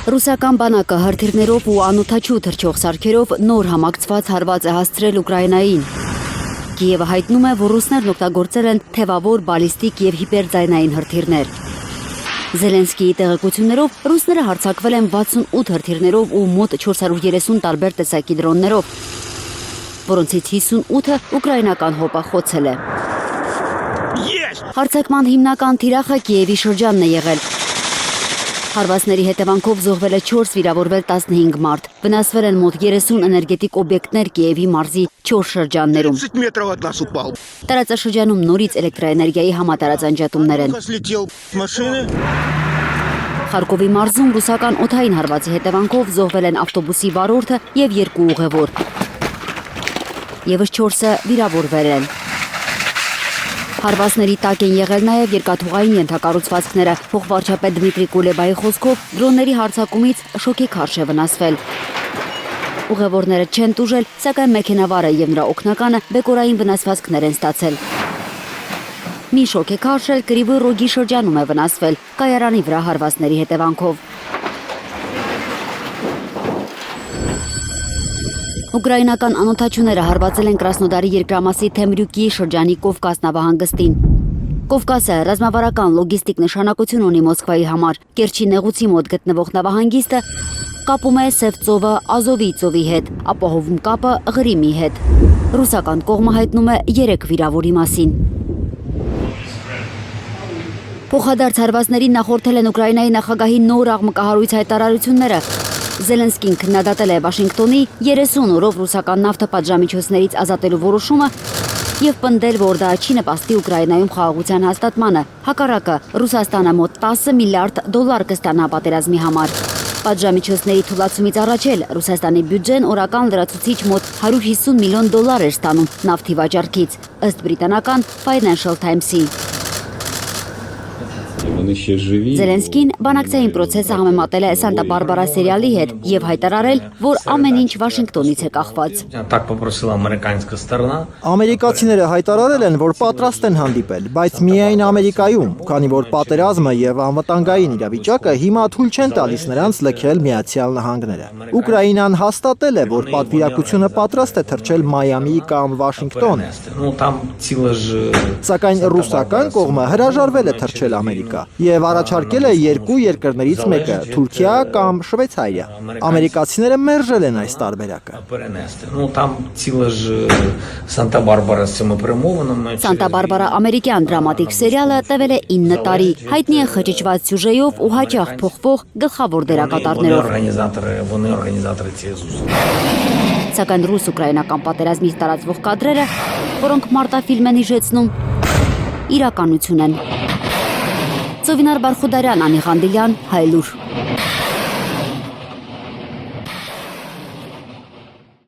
Ռուսական բանակը հրթիռներով ու անօդաչու թռչող սարքերով նոր համակցված հարված է հասցրել Ուկրաինային։ Կիևը հայտնում է, որ ռուսներն օգտագործել են թևավոր, բալիստիկ և հիպերձայնային հրթիռներ։ Զելենսկիի տեղեկություններով ռուսները հարձակվել են 68 հրթիռներով ու մոտ 430 տարբեր տեսակի դրոններով, որոնցից 58-ը ուկրաինական հոպը խոցել է։ Հարձակման հիմնական թիրախը Կիևի շրջանն է եղել։ Հարվածների հետևանքով զոհվել է 4, վիրավորվել 15 մարդ։ Վնասվել են մոտ 30 էներգետիկ օբյեկտներ Կիևի մարզի 4 շրջաններում։ Տարածաշրջանում նորից էլեկտրաէներգիայի համատարածանջատումներ են։ Խարկովի մարզում ռուսական օդային հարվածի հետևանքով զոհվել են ավտոբուսի վարորդը և 2 ուղևոր։ Եվս 4-ը վիրավորվել են։ Հարվածների տակ են եղել նաև երկաթուղային ենթակառուցվածքները։ Փոխվարչապետ Դմիտրի Կուլեբայի խոսքով դրոնների հարձակումից շոկեքարշ է վնասվել։ Ուղևորները չեն տուժել, սակայն մեքենավարը և նրա օգնականը բեկորային վնասվածքներ են ստացել։ Մի շոկեքարշ էլ Կրիվոյ Ռոգի շրջանում է վնասվել կայարանի վրա հարվածների հետևանքով։ Ուկրաինական անօդաչուները հարվածել են Կրասնոդարի երկրամասի Թեմրյուկի շրջանի Կովկաս նավահանգստին։ Կովկասը ռազմավարական լոգիստիկ նշանակություն ունի Մոսկվայի համար։ Կերչի նեղուցի մոտ գտնվող նավահանգիստը կապում է Սև ծովը Ազովի ծովի հետ, ապահովում կապը Ղրիմի հետ։ Ռուսական կողմը հայտնում է 3 վիրավորի մասին։ Փոխադարձ հարվածներին նախորդել են Ուկրաինայի նախագահի նոր աղմկահարույց հայտարարությունները։ Զելենսկին քննադատել է Վաշինգտոնի 30 օրով ռուսական նավթը պատժամիջոցներից ազատելու որոշումը և պնդել, որ դա չի նպաստի Ուկրաինայում խաղաղության հաստատմանը։ Հակառակը, Ռուսաստանը մոտ 10 միլիարդ դոլար կստանա պատերազմի համար։ Պատժամիջոցների թուլացումից առաջ էլ Ռուսաստանի բյուջեն օրական լրացուցիչ մոտ 150 միլիոն դոլար էր ստանում նավթի վաճառքից, ըստ բրիտանական Financial Times-ի։ Զելենսկին բանակցային պրոցեսը համեմատել է Սանտա Բարբարա սերիալի հետ և հայտարարել, որ ամեն ինչ Վաշինգտոնից է կախված։ Ամերիկացիները հայտարարել են, որ պատրաստ են հանդիպել, բայց միայն Ամերիկայում, քանի որ պատերազմը և անվտանգային իրավիճակը հիմա թույլ չեն տալիս նրանց լքել Միացյալ Նահանգները։ Ուկրաինան հաստատել է, որ պատվիրակությունը պատրաստ է թռչել Մայամի կամ Վաշինգտոն։ Սակայն ռուսական կողմը հրաժարվել է թռչել Ամերիկա և առաջարկել է 2 երկրներից մեկը՝ Թուրքիա կամ Շվեյցարիա։ Ամերիկացիները մերժել են այս տարբերակը։ Սանտա Բարբարա ամերիկյան դրամատիկ սերիալը տևել է 9 տարի, հայտնի է խճճված սյուժեով ու հաճախ փոխվող գլխավոր դերակատարներով։ Սակայն ռուս-ուկրաինական պատերազմից տարածվող կադրերը, որոնք մարտաֆիլմ են հիշեցնում, իրականություն են։ Ծովինար Բարխուդարյան, Անի Ղանդիլյան, Հայլուր։